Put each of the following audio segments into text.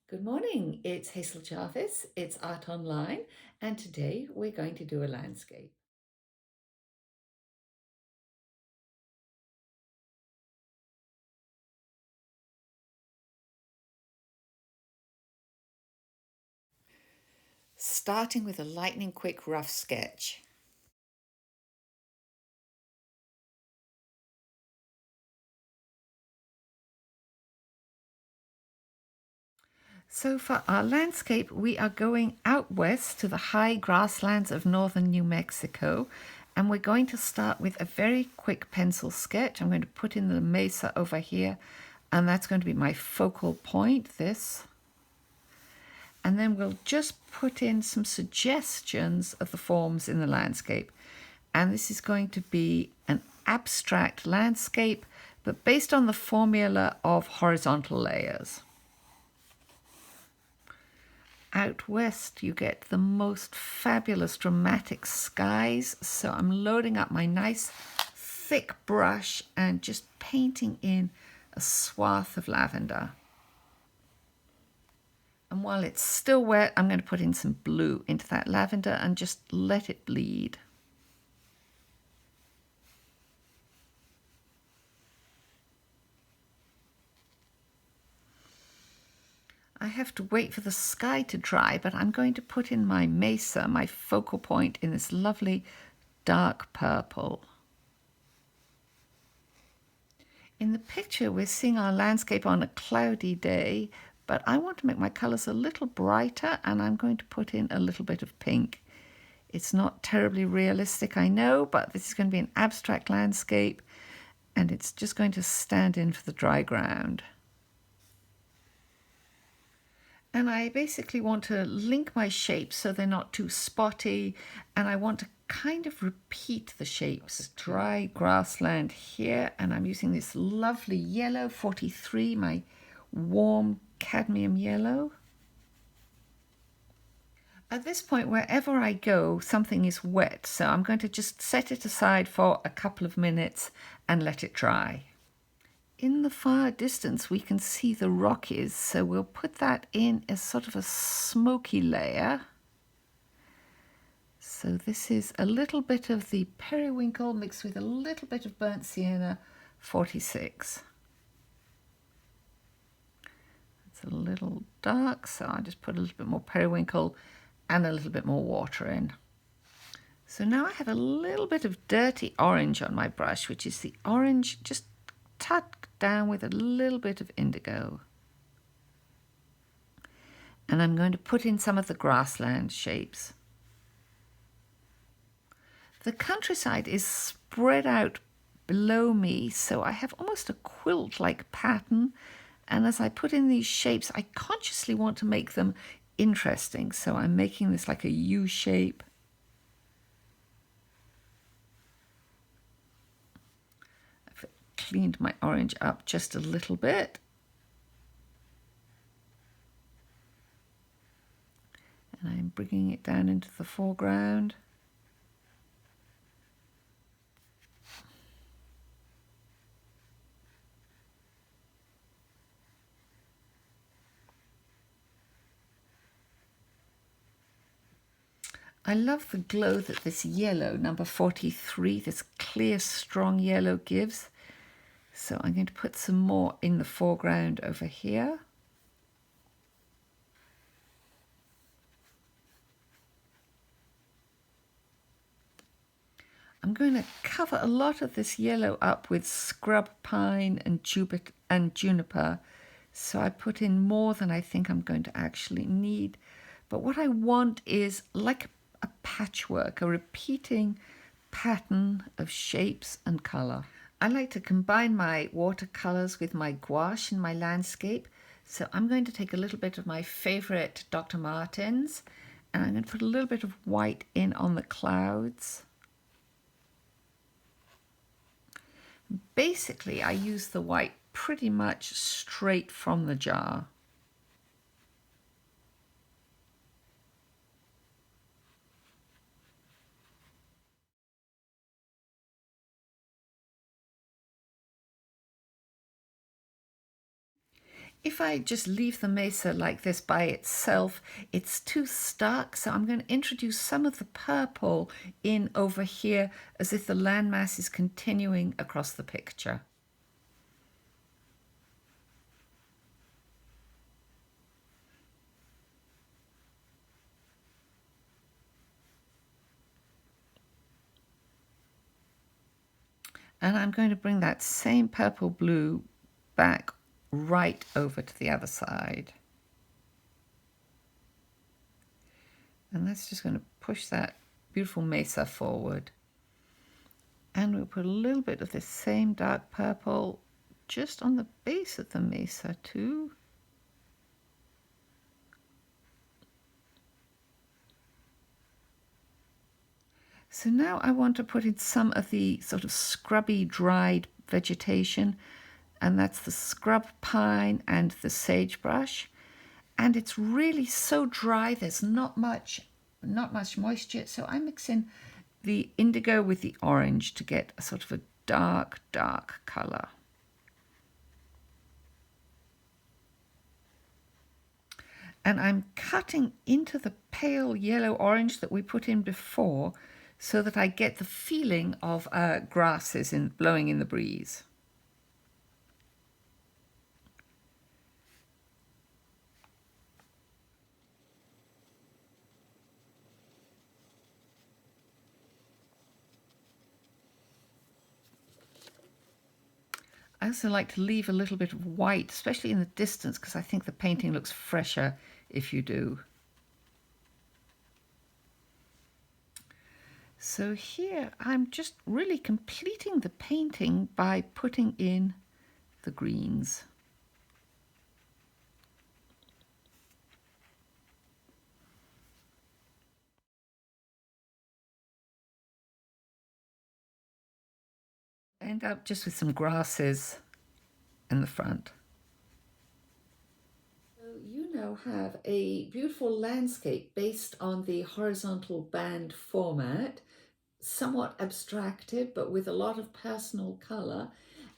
Good morning, it's Hazel Jarvis, it's Art Online, and today we're going to do a landscape. Starting with a lightning quick rough sketch. So for our landscape, we are going out west to the high grasslands of northern New Mexico, and we're going to start with a very quick pencil sketch. I'm going to put in the mesa over here, and that's going to be my focal point, this. And then we'll just put in some suggestions of the forms in the landscape. And this is going to be an abstract landscape, but based on the formula of horizontal layers. Out west, you get the most fabulous dramatic skies. So I'm loading up my nice thick brush and just painting in a swath of lavender. And while it's still wet, I'm going to put in some blue into that lavender and just let it bleed. I have to wait for the sky to dry, but I'm going to put in my mesa, my focal point, in this lovely dark purple. In the picture, we're seeing our landscape on a cloudy day, but I want to make my colours a little brighter, and I'm going to put in a little bit of pink. It's not terribly realistic, I know, but this is going to be an abstract landscape, and it's just going to stand in for the dry ground. And I basically want to link my shapes so they're not too spotty, and I want to kind of repeat the shapes. Dry grassland here, and I'm using this lovely yellow 43, my warm cadmium yellow. At this point, wherever I go, something is wet, so I'm going to just set it aside for a couple of minutes and let it dry. In the far distance, we can see the Rockies, so we'll put that in as sort of a smoky layer. So this is a little bit of the periwinkle mixed with a little bit of burnt sienna 46. It's a little dark, so I'll just put a little bit more periwinkle and a little bit more water in. So now I have a little bit of dirty orange on my brush, which is the orange just tucked down with a little bit of indigo. And I'm going to put in some of the grassland shapes. The countryside is spread out below me, so I have almost a quilt-like pattern. And as I put in these shapes, I consciously want to make them interesting. So I'm making this like a U shape. I've cleaned my orange up just a little bit. And I'm bringing it down into the foreground. I love the glow that this yellow, number 43, this clear, strong yellow gives. So I'm going to put some more in the foreground over here. I'm going to cover a lot of this yellow up with scrub pine and juniper. So I put in more than I think I'm going to actually need. But what I want is like a patchwork, a repeating pattern of shapes and color. I like to combine my watercolors with my gouache in my landscape. So I'm going to take a little bit of my favorite Dr. Martens, and I'm going to put a little bit of white in on the clouds. Basically, I use the white pretty much straight from the jar. If I just leave the mesa like this by itself, it's too stark, so I'm going to introduce some of the purple in over here as if the landmass is continuing across the picture. And I'm going to bring that same purple blue back right over to the other side. And that's just going to push that beautiful mesa forward. And we'll put a little bit of this same dark purple just on the base of the mesa too. So now I want to put in some of the sort of scrubby dried vegetation, and that's the scrub pine and the sagebrush. And it's really so dry, there's not much moisture. So I mix in the indigo with the orange to get a sort of a dark color. And I'm cutting into the pale yellow orange that we put in before so that I get the feeling of grasses blowing in the breeze. I also like to leave a little bit of white, especially in the distance, because I think the painting looks fresher if you do. So here I'm just really completing the painting by putting in the greens. End up just with some grasses in the front. So you now have a beautiful landscape based on the horizontal band format, somewhat abstracted but with a lot of personal color.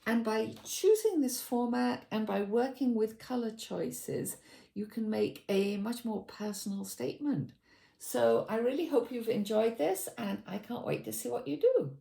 And by choosing this format and by working with color choices, you can make a much more personal statement. So I really hope you've enjoyed this, and I can't wait to see what you do.